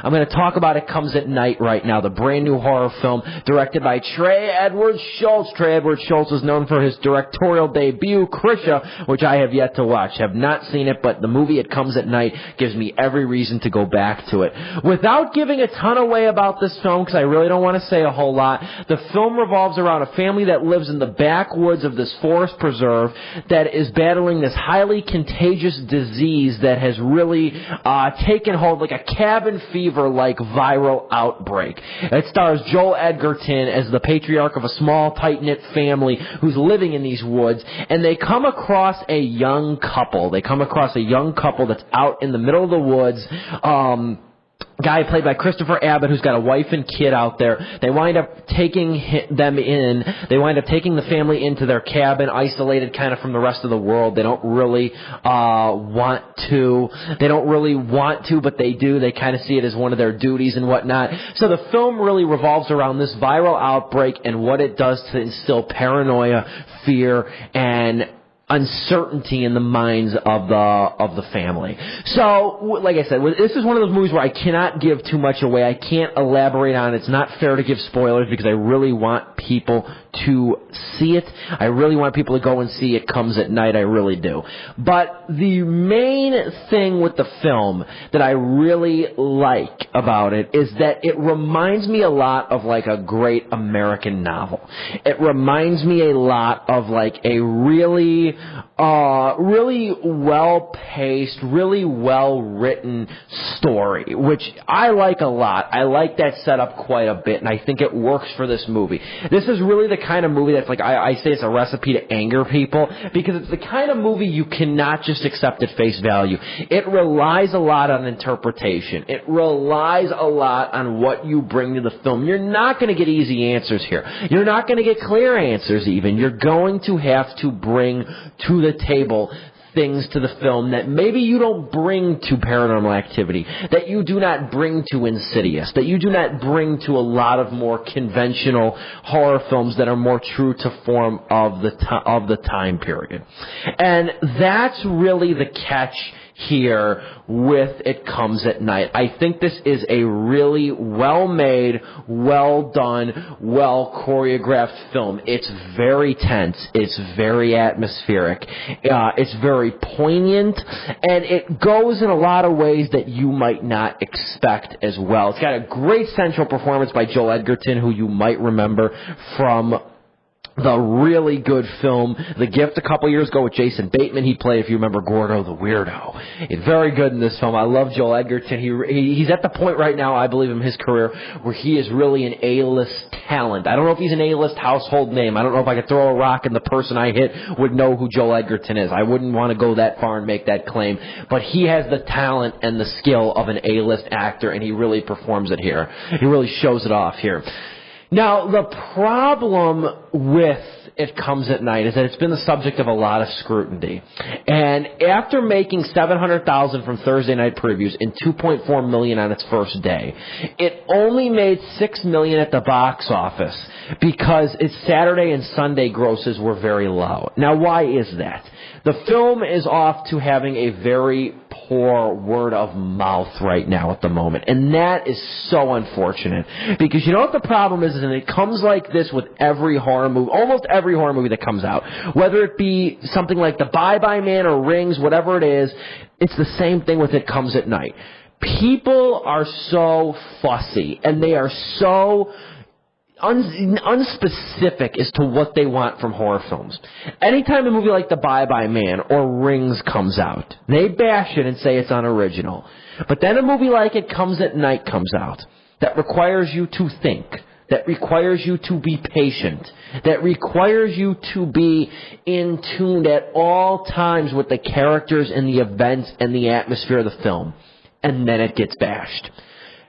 I'm going to talk about It Comes at Night right now, the brand new horror film directed by Trey Edward Schultz. Trey Edward Schultz is known for his directorial debut, Krisha, which I have yet to watch. Have not seen it, but the movie It Comes at Night gives me every reason to go back to it. Without giving a ton away about this film, because I really don't want to say a whole lot, the film revolves around a family that lives in the backwoods of this forest preserve that is battling this highly contagious disease that has really taken hold, like a cabin fever-like viral outbreak. It stars Joel Edgerton as the patriarch of a small, tight-knit family who's living in these woods, and they come across a young couple. They come across a young couple that's out in the middle of the woods, guy played by Christopher Abbott, who's got a wife and kid out there. They wind up taking them in. They wind up taking the family into their cabin, isolated kind of from the rest of the world. They don't really want to. They don't really want to, but they do. They kind of see it as one of their duties and whatnot. So the film really revolves around this viral outbreak and what it does to instill paranoia, fear, and uncertainty in the minds of the family. So, like I said, this is one of those movies where I cannot give too much away. I can't elaborate on it. It's not fair to give spoilers because I really want people to see it. I really want people to go and see It Comes at Night. I really do. But the main thing with the film that I really like about it is that it reminds me a lot of like a great American novel. It reminds me a lot of like a really well-paced, really well-written story, which I like a lot. I like that setup quite a bit, and I think it works for this movie. This is really the kind of movie that's like, I say it's a recipe to anger people, because it's the kind of movie you cannot just accept at face value. It relies a lot on interpretation. It relies a lot on what you bring to the film. You're not going to get easy answers here. You're not going to get clear answers even. You're going to have to bring to the table things to the film that maybe you don't bring to Paranormal Activity, that you do not bring to Insidious, that you do not bring to a lot of more conventional horror films that are more true to form of the time period. And that's really the catch here with It Comes at Night. I think this is a really well-made, well-done, well-choreographed film. It's very tense. It's very atmospheric. It's very poignant, and it goes in a lot of ways that you might not expect as well. It's got a great central performance by Joel Edgerton, who you might remember from the really good film The Gift a couple years ago with Jason Bateman. He played, if you remember, Gordo the Weirdo. He's very good in this film. I love Joel Edgerton. He's at the point right now, I believe, in his career where he is really an A-list talent. I don't know if he's an A-list household name. I don't know if I could throw a rock and the person I hit would know who Joel Edgerton is. I wouldn't want to go that far and make that claim. But he has the talent and the skill of an A-list actor, and he really performs it here. He really shows it off here. Now, the problem with It Comes at Night is that it's been the subject of a lot of scrutiny. And after making $700,000 from Thursday night previews and $2.4 million on its first day, it only made $6 million at the box office because its Saturday and Sunday grosses were very low. Now, why is that? The film is off to having a very poor word of mouth right now at the moment, and that is so unfortunate, because you know what the problem is, and it comes like this with every horror movie, almost every horror movie that comes out, whether it be something like The Bye-Bye Man or Rings, whatever it is, it's the same thing with It Comes at Night. People are so fussy, and they are so unspecific as to what they want from horror films. Anytime a movie like The Bye-Bye Man or Rings comes out, they bash it and say it's unoriginal. But then a movie like It Comes at Night comes out that requires you to think, that requires you to be patient, that requires you to be in tune at all times with the characters and the events and the atmosphere of the film. And then it gets bashed.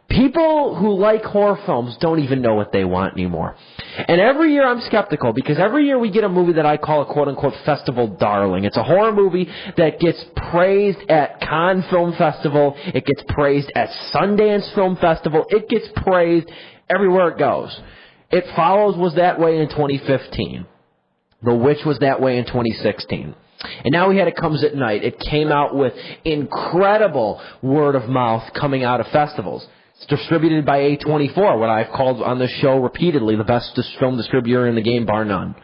People who like horror films don't even know what they want anymore. And every year I'm skeptical, because every year we get a movie that I call a quote-unquote festival darling. It's a horror movie that gets praised at Cannes Film Festival. It gets praised at Sundance Film Festival. It gets praised everywhere it goes. It Follows was that way in 2015. The Witch was that way in 2016. And now we had It Comes at Night. It came out with incredible word of mouth coming out of festivals. It's distributed by A24, what I've called on this show repeatedly the best film distributor in the game, bar none.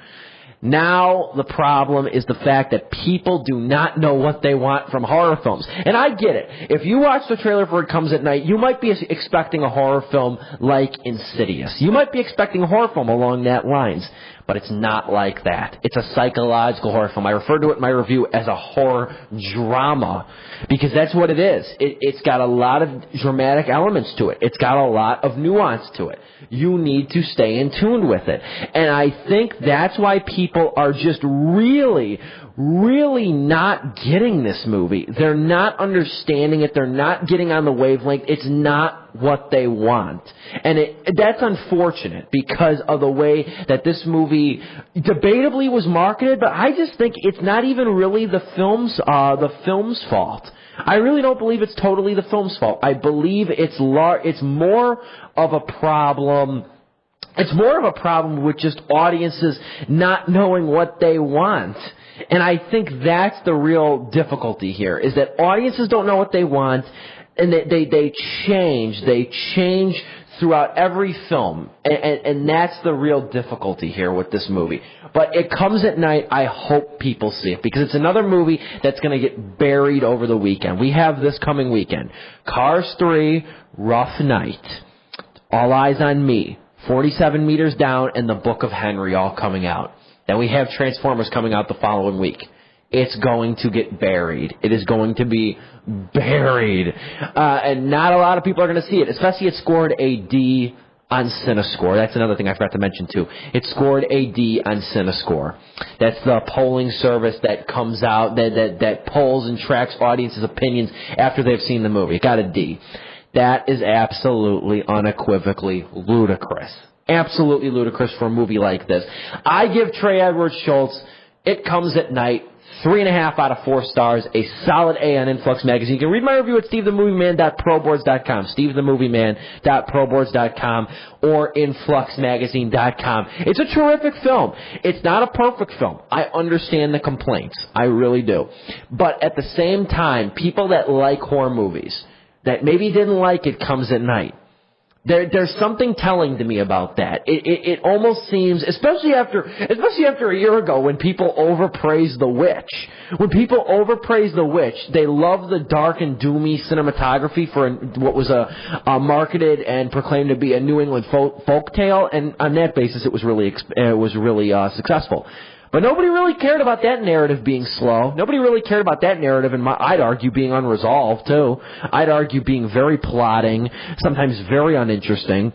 Now the problem is the fact that people do not know what they want from horror films. And I get it. If you watch the trailer for It Comes at Night, you might be expecting a horror film like Insidious. You might be expecting a horror film along that lines. But it's not like that. It's a psychological horror film. I refer to it in my review as a horror drama because that's what it is. It's got a lot of dramatic elements to it. It's got a lot of nuance to it. You need to stay in tune with it. And I think that's why people are just really not getting this movie. They're not understanding it. They're not getting on the wavelength. It's not what they want. And that's unfortunate because of the way that this movie debatably was marketed, but I just think it's not even really the film's fault. I really don't believe it's totally the film's fault. I believe it's more of a problem. It's more of a problem with just audiences not knowing what they want. And I think that's the real difficulty here, is that audiences don't know what they want, and they change throughout every film, and that's the real difficulty here with this movie. But It Comes at Night, I hope people see it, because it's another movie that's going to get buried over the weekend. We have this coming weekend. Cars 3, Rough Night, All Eyes on Me, 47 Meters Down, and The Book of Henry all coming out. Then we have Transformers coming out the following week. It's going to get buried. It is going to be buried. And not a lot of people are going to see it, especially it scored a D on CineScore. That's another thing I forgot to mention, too. It scored a D on CineScore. That's the polling service that comes out, that polls and tracks audiences' opinions after they've seen the movie. It got a D. That is absolutely, unequivocally ludicrous. Absolutely ludicrous for a movie like this. I give Trey Edward Schultz It Comes at Night 3.5 out of 4 stars, a solid A on Influx Magazine. You can read my review at stevethemovieman.proboards.com, stevethemovieman.proboards.com, or influxmagazine.com. It's a terrific film. It's not a perfect film. I understand the complaints. I really do. But at the same time, people that like horror movies, that maybe didn't like It Comes at Night, there's something telling to me about that. It almost seems, especially after a year ago when people overpraised The Witch. When people overpraised The Witch, they love the dark and doomy cinematography for what was a marketed and proclaimed to be a New England folk tale, and on that basis, it was really successful. But nobody really cared about that narrative being slow. Nobody really cared about that narrative, and I'd argue being unresolved, too. I'd argue being very plotting, sometimes very uninteresting.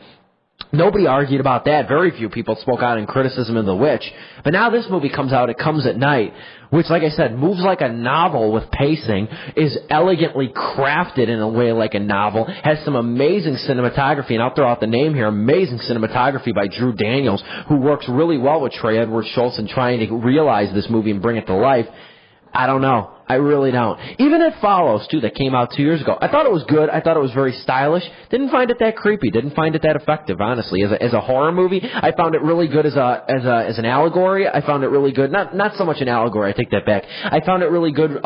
Nobody argued about that. Very few people spoke out in criticism of The Witch. But now this movie comes out, It Comes at Night, which, like I said, moves like a novel with pacing, is elegantly crafted in a way like a novel, has some amazing cinematography, and I'll throw out the name here, amazing cinematography by Drew Daniels, who works really well with Trey Edward Schultz in trying to realize this movie and bring it to life. I don't know. I really don't. Even It Follows, too, that came out 2 years ago. I thought it was good. I thought it was very stylish. Didn't find it that creepy. Didn't find it that effective, honestly. As a horror movie, I found it really good as an allegory. I found it really good. Not so much an allegory. I take that back. I found it really good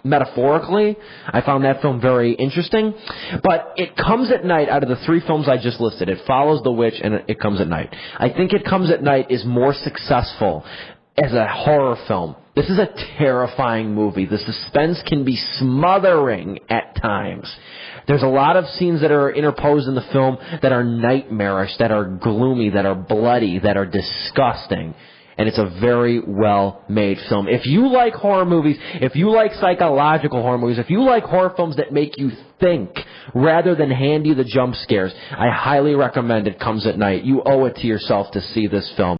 metaphorically. I found that film very interesting. But It Comes at Night, out of the 3 films I just listed, It Follows, The Witch, and It Comes at Night, I think It Comes at Night is more successful as a horror film. This is a terrifying movie. The suspense can be smothering at times. There's a lot of scenes that are interposed in the film that are nightmarish, that are gloomy, that are bloody, that are disgusting. And it's a very well-made film. If you like horror movies, if you like psychological horror movies, if you like horror films that make you think rather than hand you the jump scares, I highly recommend It Comes at Night. You owe it to yourself to see this film.